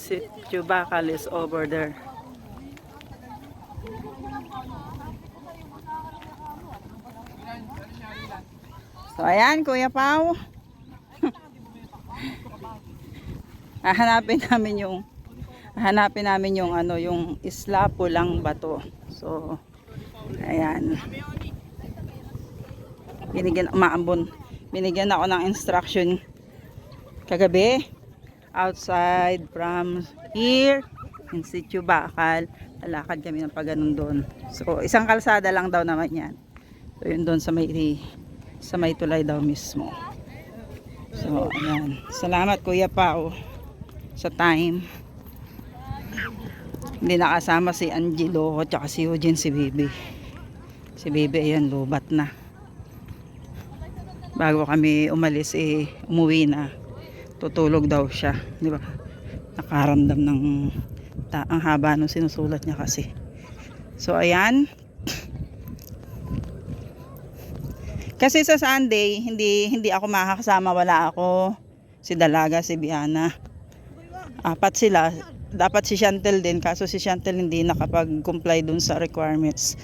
Sitio Bakal is over there. So ayan, Kuya Pao. Hanapin namin yung ano, yung Isla Pulang Bato. So ayan. Binigyan ako ng instruction kagabi. Outside from here in Sitio Bakal, lalakad kami ng paganon doon. So isang kalsada lang daw naman yan. So yun doon sa may tulay daw mismo. So ayan, salamat Kuya Pao sa time. Hindi nakasama si Angelo at saka si Eugene, si Bibi ayan, lubat na. Bago kami umalis umuwi na. Tutulog daw siya, di ba? Nakaramdam ng ang haba nung sinusulat niya kasi. So ayan. Kasi sa Sunday, hindi ako makakasama, wala ako. Si Dalaga, si Biana. Apat sila. Dapat si Chantel din, kaso si Chantel hindi nakapag-comply dun sa requirements.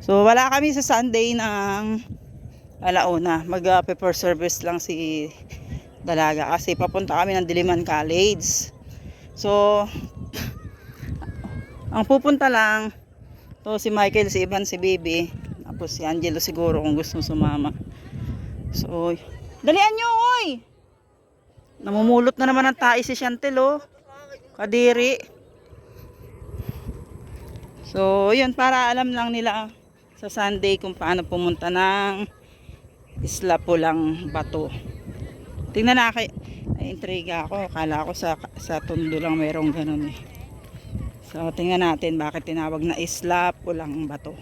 So wala kami sa Sunday ng alauna. Mag-paper service lang si Dalaga kasi papunta kami ng Diliman College. So ang pupunta lang to si Michael, si Ivan, si Bibi, tapos si Angelo siguro kung gusto sumama. So dalian nyo, oy! Namumulot na naman ng tae si Chantel, oh. Kadiri. So yun, para alam lang nila sa Sunday kung paano pumunta ng Isla Pulang Bato. Tingnan na, intriga ako. Akala ko sa Tondo lang merong ganun eh. So tingnan natin bakit tinawag na Isla Pulang Bato.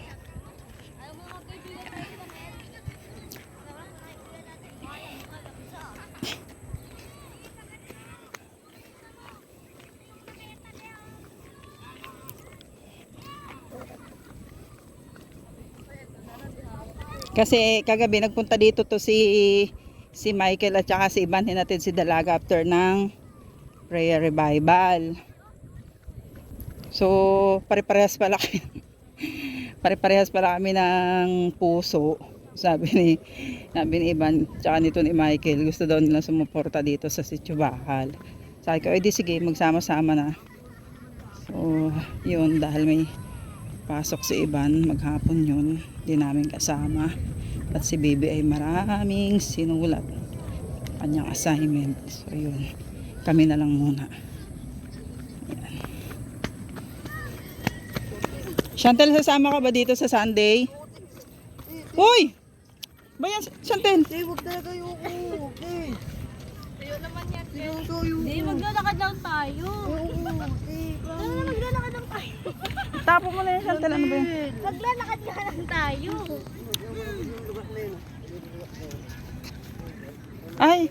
Kasi kagabi nagpunta dito to si Michael at saka si Ivan, hinatid si Dalaga after ng prayer revival. So pare-parehas pala kami pare-parehas pala kami ng puso. Sabi ni Ivan tsaka nito ni Michael, gusto daw nila sumuporta dito sa Sitio Bakal. Sabi ko, di sige, magsama-sama na. So yun, dahil may pasok si Ivan maghapon yun, di namin kasama. At si Bibi ay maraming sinulat kanyang assignment. So yun, kami na lang muna. Ayan. Chantel, sasama ka ba dito sa Sunday? Uy! Bayan, Chantel! Hindi, wag talaga yung okay. Tayo naman yan. Hindi, maglalakad lang tayo. Maglalakad lang tayo. Tapo mo na yan, Chantel. Ano ba yan? Maglalakad lang tayo. Ay!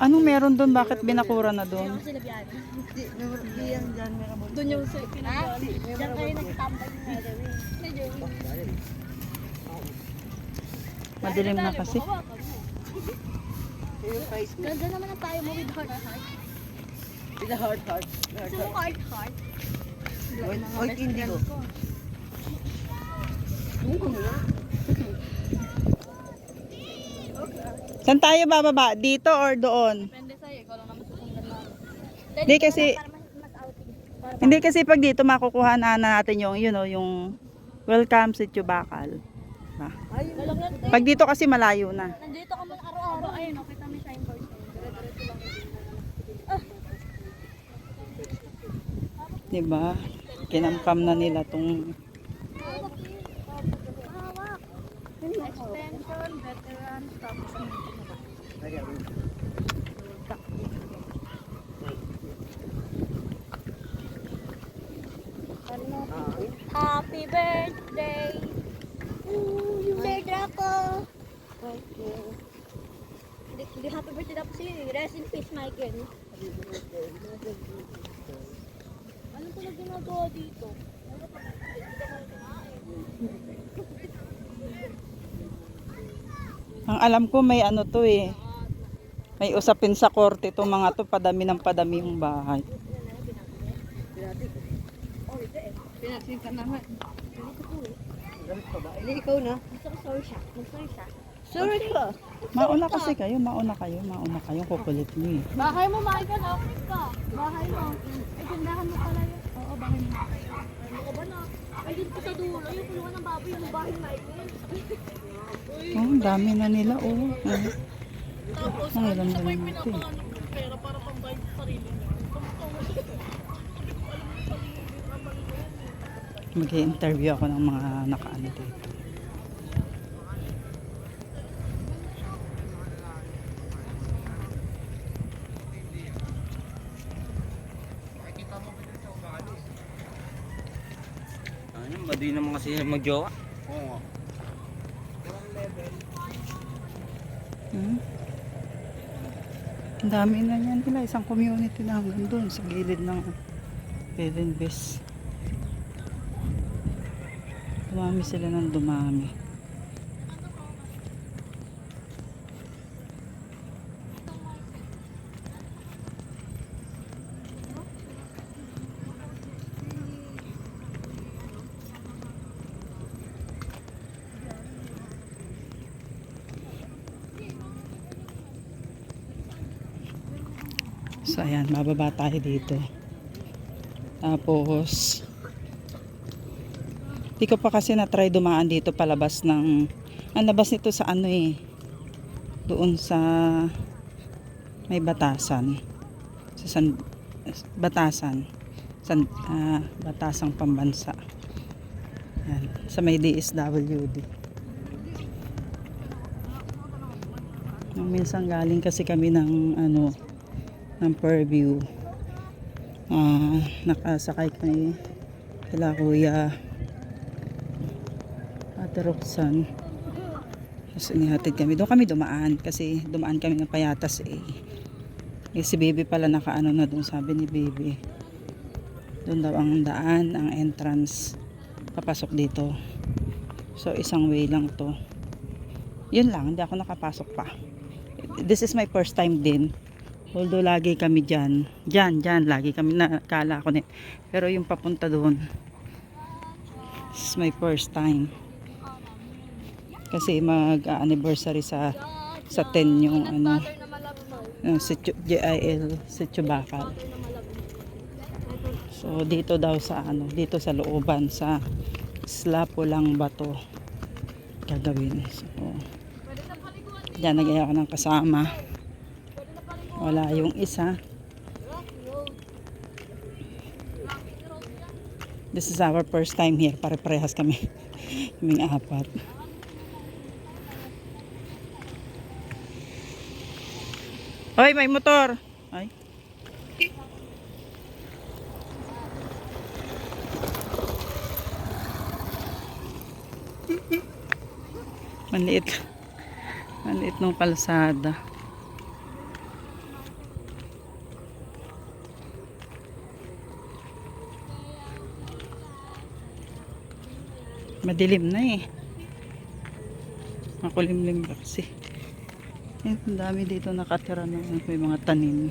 Anong meron doon? Bakit binakura na doon? Hindi yan dyan, meron. Doon yung pinagawa. Diyan kayo nagtambay na gawin. Madilim na kasi. Ganda naman ang tayo mo with heart. With a heart. So heart. Oy, hindi ko. Saan tayo bababa? Dito or doon? Depende sa'yo, ikaw lang naman susundan na. Hindi kasi pag dito makukuha na natin yung yung welcome Sitio Bakal. Pag dito kasi malayo na. Nandito ka man araw-araw. Ayun, okay kami signboard. Dire-diretso lang. Diba? Kinamkam na nila tong Extension, veteran, tapos Happy birthday! Sir Draco! Hindi happy birthday dapat si Rest in peace, Michael. Ano pala ginagawa dito? ang alam ko may ano to eh. May usapin sa korte itong mga to, padami ng padami yung bahay. Pinasin ka naman. Hindi ikaw na. Gusto ko sorry siya. Mag-sorry siya. Sorry ka. Mauna kasi kayo, mauna kayo, kukulit nyo eh. Bahay mo, Michael. Okay ka. Bahay mo. Ay, tindahan mo pala yun. Oo, bahay mo. Ano ka ba na? Ay, dito sa dulo. Yung kulungan ng baboy, yung bahay ni Michael. Oh, ang dami na nila oh. Tapos, Ang ilan sa may na natin. pinapangan ng pera para pambayad sa sarili niya. Mag-i-interview ako ng mga nakaano dito. Ano, madi naman kasi mag-jowa. Oo. Hmm? Ang dami na yan nila. Isang community na hanggang doon sa gilid ng Pedenbes. Dumami sila ng dumami. So ayan, bababa tayo dito. Tapos di ko pa kasi na-try dumaan dito palabas ng ang labas nito sa ano eh, doon sa may batasan sa batasang pambansa. Yan, sa may DSWD. Minsan galing kasi kami ng ano ng Fairview. Nakasakay kami kila Kuya Ate Roxanne. Tapos inihatid kami. Doon kami dumaan kasi dumaan kami ng Payatas eh. Si Baby pala nakaano na doon, sabi ni Baby. Doon daw ang daan, ang entrance papasok dito. So isang way lang to. Yun lang, hindi ako nakapasok pa. This is my first time din. Although lagi kami dyan, lagi kami nakala ko na. Pero yung papunta doon, this is my first time. Kasi mag-anniversary sa 10 yung ano, GIL, Sitio Bakal. So dito daw sa ano, dito sa looban, sa Slapo-Lang Bato gagawin. So dyan nag-iya ako ng kasama. Wala yung isa. This is our first time here. Pare-parehas kami. Kaming apat. Hoy, may motor. Ay. Maliit. Maliit ng kalsada. Madilim na eh. Makulimlim kasi. Ang dami dito nakatira na may mga tanim.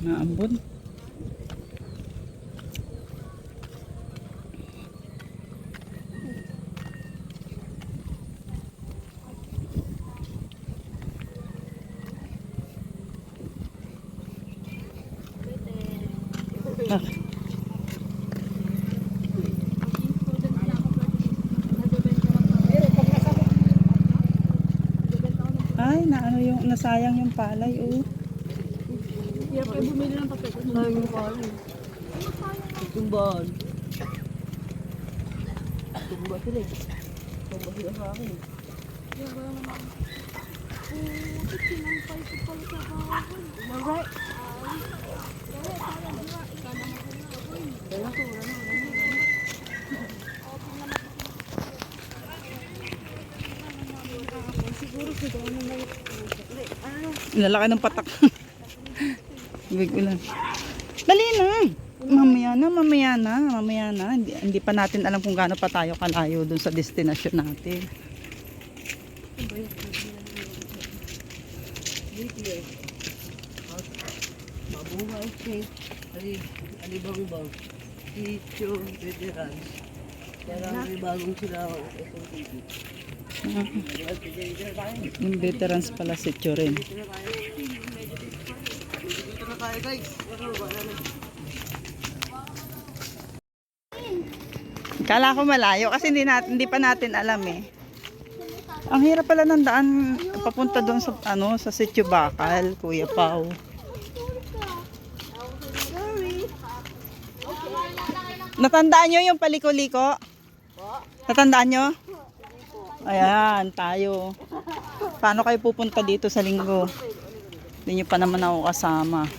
Naambon. Bakit? Ay, naano yung nasayang yung palay, oh. Hirap kayo bumili ng papel. Sayang yung palay. Tumbaan. Tumba sila eh. Tumba sila sa akin. Alright. Lalaki ng patak. Big ulan. Dali na. Mamaya na. Hindi pa natin alam kung gaano pa tayo kalayo dun sa destinasyon natin. Mabuhay safe. Alibang-bang. Sitio, veterans. Kaya may bagong sila ako. Yung veterans pala si Chorin. Dito na tayo guys. Kala ko malayo kasi hindi pa natin alam eh. Ang hirap pala ng daan papunta doon sa sa Sitio Bakal, Kuya Pao. Natandaan nyo yung paliko-liko? Natandaan nyo? Ayan, tayo. Paano kayo pupunta dito sa linggo? Hindi nyo pa naman ako kasama.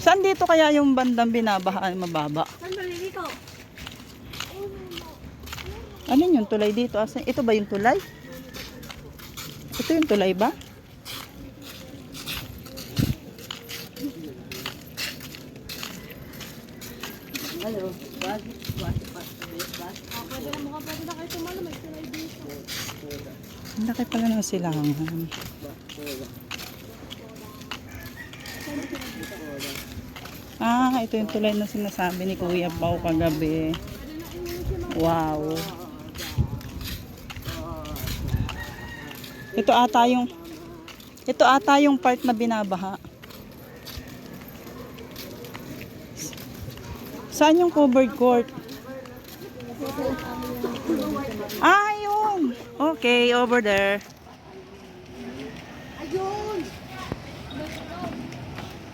Saan dito kaya yung bandang binabahaan mababa? Saan ba dito? Ano yung tulay dito? Ito ba yung tulay? Ito yung tulay ba? Hello. Pwede na kayo tumalo. May tulay dito. Ang laki pala ng silangan. Ito yung tulay na sinasabi ni Kuya Pao kagabi. Wow. Ito ata yung part na binabaha. Saan yung covered court? Yun. Okay, over there. Ayun!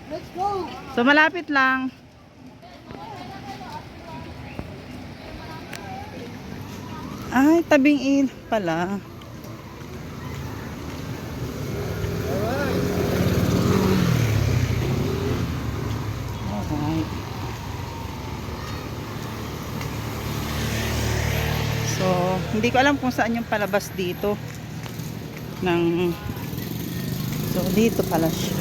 Let's go! So malapit lang. Tabing il pala. Alright. So, hindi ko alam kung saan yung palabas dito. So, dito pala siya.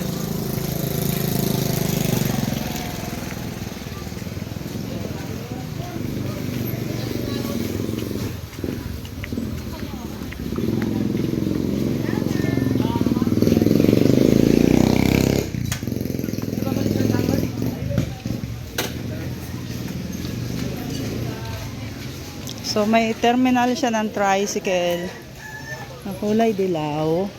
So may terminal siya ng tricycle na kulay dilaw.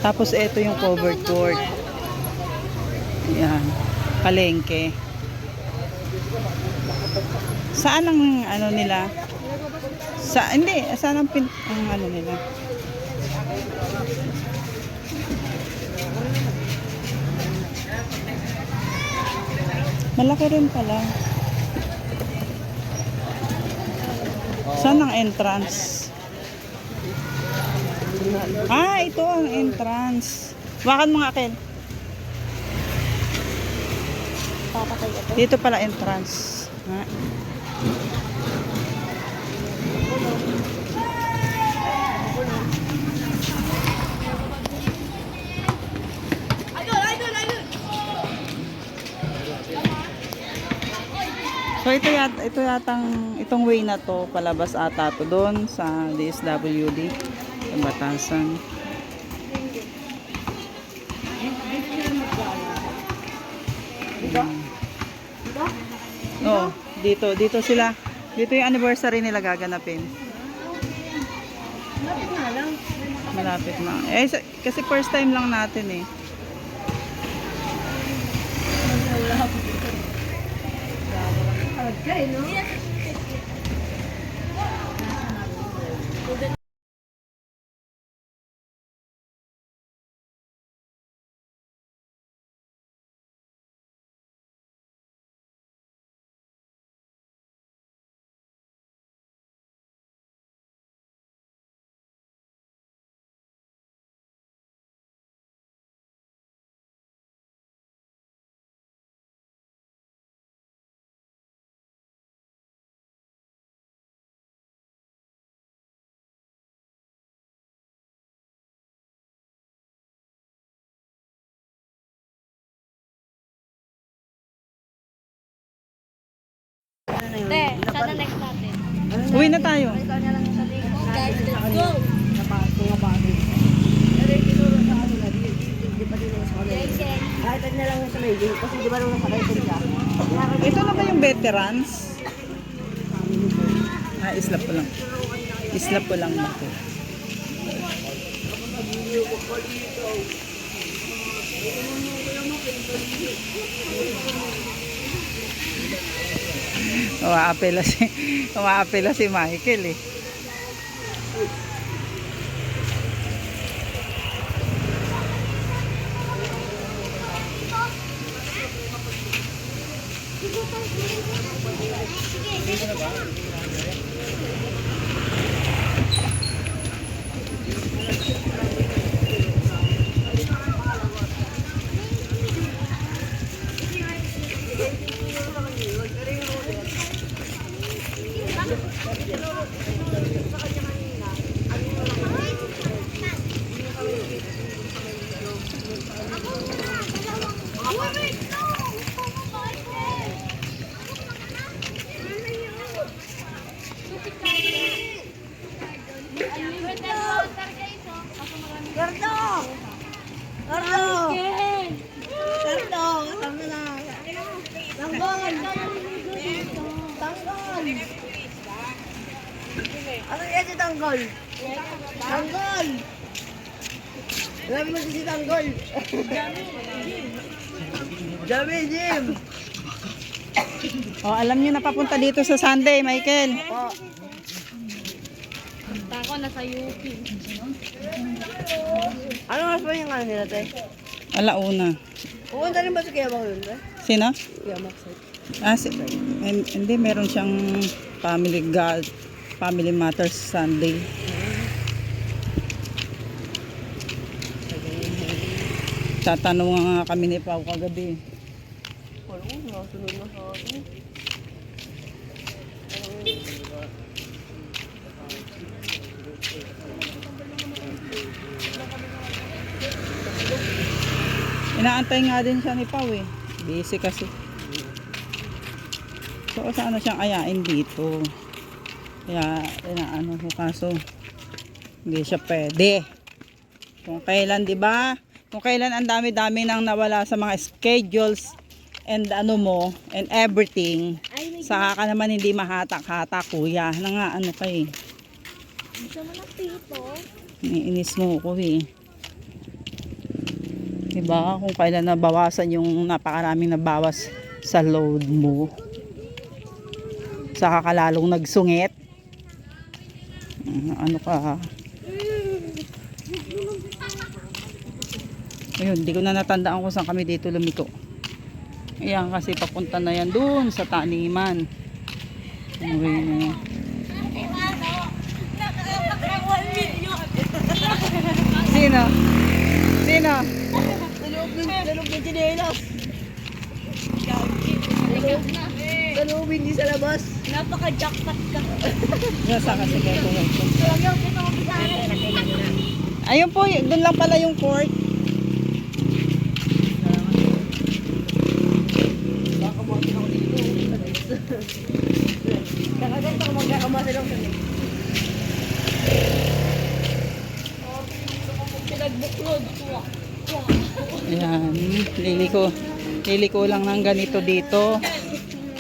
Tapos ito yung covered court. Yan, palengke. Saan ang ano nila? Hindi, saan ang ano nila? Malaki rin pala. Saan ang entrance? Ito ang entrance. Wakan mga akin. Dito pala entrance. So ito yatang itong way na to palabas ata to doon sa DSWD sa Batasan. Dito sila. Dito yung anniversary nila gaganapin. Malapit na. Kasi first time lang natin eh. Te, sana next natin. Uwi na tayo. Guys, let's go! Kahit na lang sa may gate, kasi di ba nung nasakay ko siya? Ito na ba yung veterans? Islap ko lang. Islap ko lang natin. Umaapela si Michael eh. Gordo! Gordo! Gordo! Tama na. Tanggol! Tanggol! Ano yan si Tanggol? Tanggol! Alam mo si Tanggol? Jami, Jim! Oh, alam niyo na papunta dito sa Sunday, Michael. Po. Ako nasa UP. Ano mas ba yung ano nila, te? Alauna. Pupunta rin ba si Kuya Bang yun, te? Sino? Kuya Maxwell. Hindi, meron siyang Family Matters Sunday. Tatanong nga kami ni Pao kagabi. Wala ko, nasunod na sa atin. Inaantay nga din siya ni Pao eh. Busy kasi. So, sana siyang ayain dito. Kaya, inaano ko kaso, hindi siya pwede. Kung kailan, di ba? Kung kailan ang dami-dami nang nawala sa mga schedules and ano mo, and everything, saka ka naman hindi mahatak-hatak, kuya. Na nga, ano ka eh. Gusto mo ng pito? Iniinis mo ko eh. Diba? Kung kailan nabawasan yung napakaraming nabawas sa load mo. Saka ka lalong nagsungit. Ano ka? Ayun, di ko na natandaan kung saan kami dito lumiko. Ayan kasi papunta na yan dun sa taniman. Anyway na yan. Sino? Sino? Salubin ng chinelas. Salubin di sa labas. Napaka-jackpot ka. Nasa kasi kayo po. Ayaw, kita ko bisara. Ayun po, doon lang pala yung court. Kakaganto ko magkakamasa lang sa Pinagbuklod. Ayan, liliko lang ng ganito dito.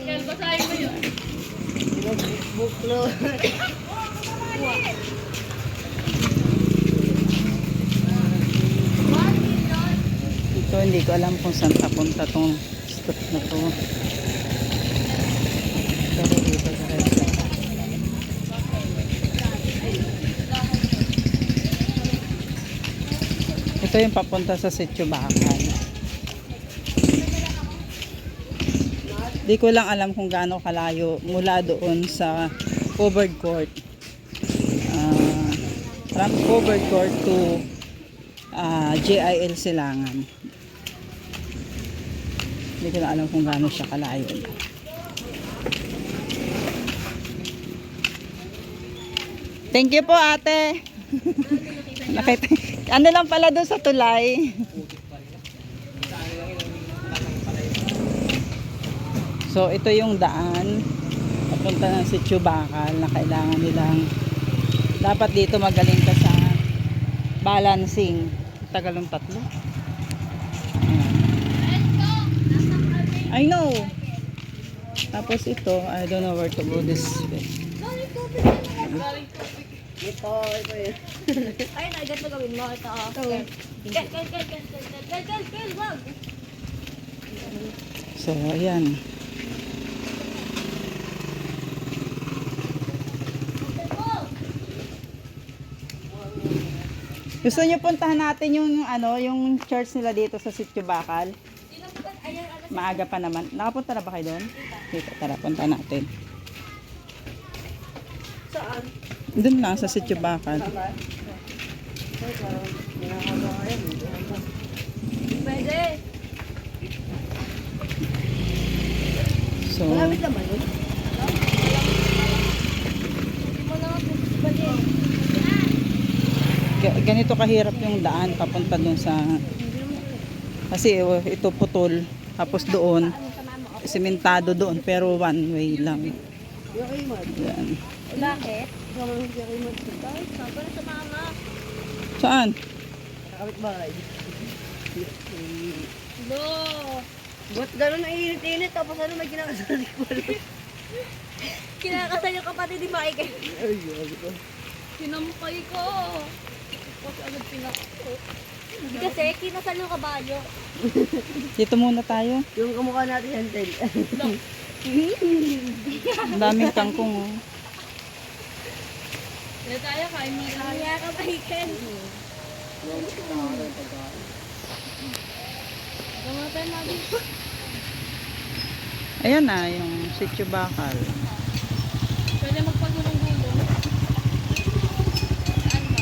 Kaya basahin mo yun. buklo. Ito hindi ko alam kung saan papunta tong ikot na to. Pero dito diretso. Ito yung papunta sa Sitio Bakal. Di ko lang alam kung gaano kalayo mula doon sa covered court. From covered court to JIL Silangan. Hindi ko na alam kung gaano siya kalayo. Thank you po, ate. Nakita, ano lang pala doon sa tulay. So, ito yung daan papunta ng Sitio Bakal na kailangan nilang dapat dito magaling ka sa balancing. Tagal ng tatlo. Ayan. I know. Tapos ito, I don't know where to go this way. Ay, nagat mo gawin mo. Ito, oh. Kel, wag. So, ayan. Gusto niyo puntahan natin yung ano, yung church nila dito sa Sitio Bakal? Maaga pa naman. Nakapunta na ba kayo doon? Dito, tara, punta natin. Saan? Doon lang sa Sitio Bakal. Pwede. So, Malamit naman yun. Hindi mo na balik. ganito kahirap yung daan papunta doon sa kasi ito putol tapos doon simentado doon pero one way lang. Yung kay Mad. Yan. Bakit? Sama mo siya kay Mad. Sabi na sa mama. Saan? Nakakabit bahay. No. Ba't gano'n ang init-init tapos ano may kinakasal ko Kinakasal yung kapatid ni Michael. Ay, sabi ko. Sinampay ko. Kasi agad pinako. Hindi kasi kinasal yung kabalyo. Dito muna tayo. Yung kamukha natin Chantel. Ang daming kangkong. Oh. Kaya tayo, kain mo tayo. Kaya ka, Michael. Gamatay natin. Ayan na yung Sitio Bakal. Pwede magpagulong-gulong. Saan ba?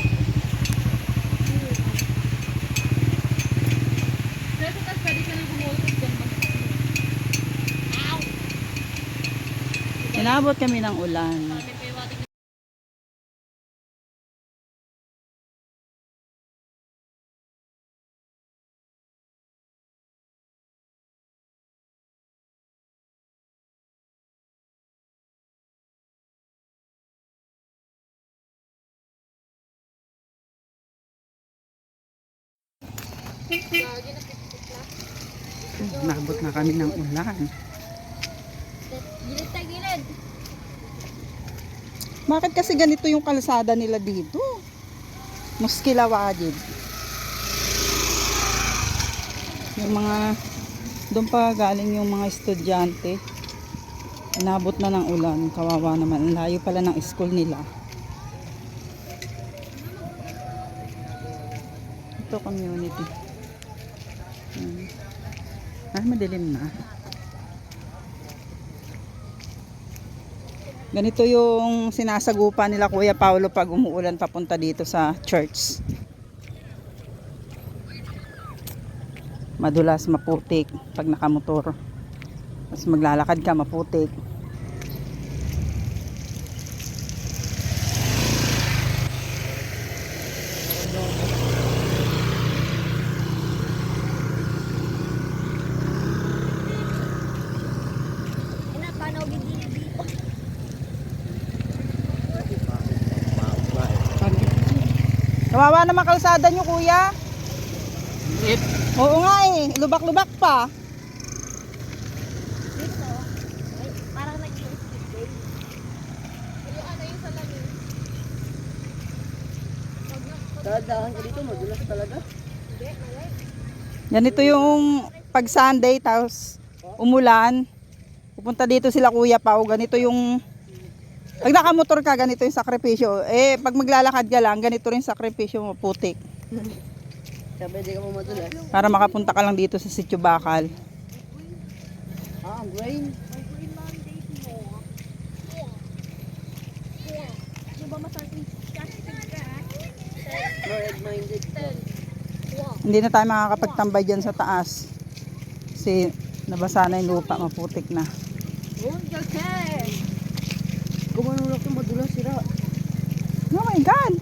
Pero tapos pwede ka nang gumulong dyan ba? Ow! Inabot kami ng ulan. May payawating na. Inabot na kami ng ulan. Gilid tayo, gilid. Bakit kasi ganito yung kalsada nila dito? Muskilawajid. Yung mga doon pa galing yung mga estudyante. Inabot na ng ulan. Kawawa naman. Ang layo pala ng school nila. Ito community. Madilim na. Ganito yung sinasagupa nila Kuya Paulo pag umuulan papunta dito sa church. Madulas, maputik pag nakamotor. Tapos maglalakad ka, maputik. Ina, paano gilid dito? Kawawa naman kalsada nyo, Kuya. Oo nga eh, lubak-lubak pa. Dito. Ay, parang nag-i-skip day. Yung ano yung sa lamin. Dadaan ka dito, madulas talaga. Hindi, malay. Ganito yung pag Sunday, tapos umulan, pupunta dito sila Kuya Pao, ganito yung, pag nakamotor ka, ganito yung sakripisyo. Eh, pag maglalakad ka lang, ganito rin sakripisyo mo, putik. Sabi, di ka mo madulas. Para makapunta ka lang dito sa Sitio Bakal. Ang grain. Di ba masasing casting ka? Red-minded. Hindi na tayo makakapagtambay dyan sa taas. Kasi nabasa na yung lupa, maputik na. Oh, okay. Kumanulak yung madulas sila. Oh my God!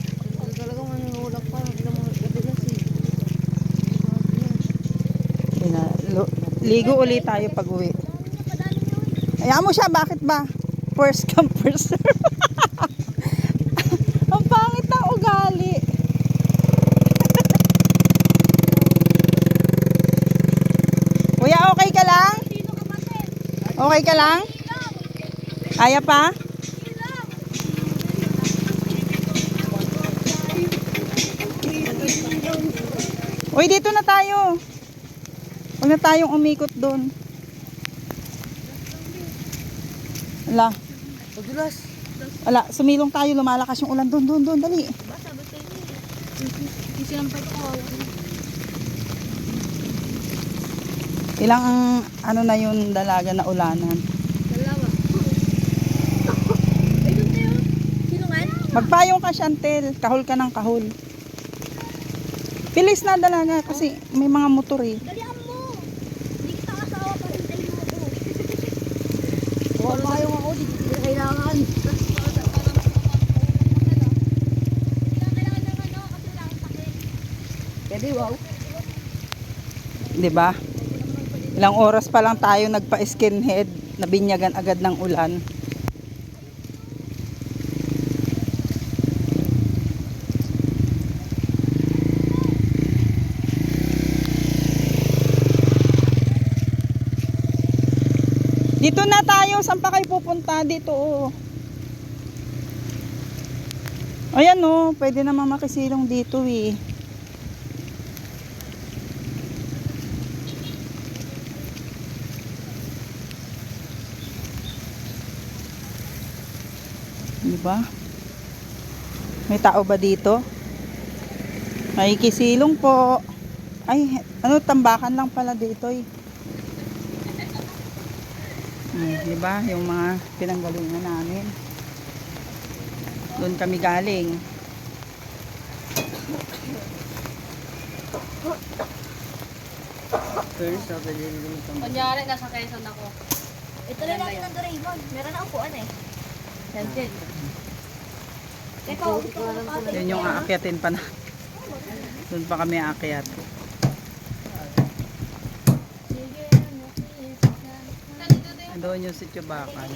Talaga manunulak pa. Hindi naman madulas eh. Ligo ulit tayo pag uwi. Hayaan mo siya, bakit ba? First come, first serve. Ang pangit na ugali. Kuya, okay ka lang? Okay ka lang? Kaya pa? Uy, dito na tayo. Huwag na tayong umikot doon. Ala, Madulas. ala, sumilong tayo, lumalakas yung ulan. Doon, dali. Hindi sinampay ko. Ilang ano na yung dalaga na ulanan. Dalawa. Ay, doon tayo. Silungan? Magpayong ka, Chantel. Kahol ka ng kahol. Bilis na dalaga kasi may mga motor eh. Dalihan mo. Hindi kita kasawa pa rin tayo ako. Huwag payong ako. Di kita kailangan. Kailangan ng ano kasi wala akong sakit. Pwede, wow. 'Di ba? Ilang oras pa lang tayo nagpa-skinhead, nabinyagan agad ng ulan. Dito na tayo, saan pa kayo pupunta? Dito oh. Ayan oh, pwede naman makisilong dito eh. Diba? May tao ba dito? May kisilong po. Ay, ano, tambakan lang pala dito eh. Diba? Yung mga pinanggalingan namin. Doon kami galing. First, sabi din din ito. Kunyari, nasa Quezon ako. Ito na natin ng Doraemon. Meron na upuan eh. Yan din. Teka, ulit ko na pa. Yun yung aakyatin pa na. Doon pa kami aakyat. Doon yung Sitio Bakal.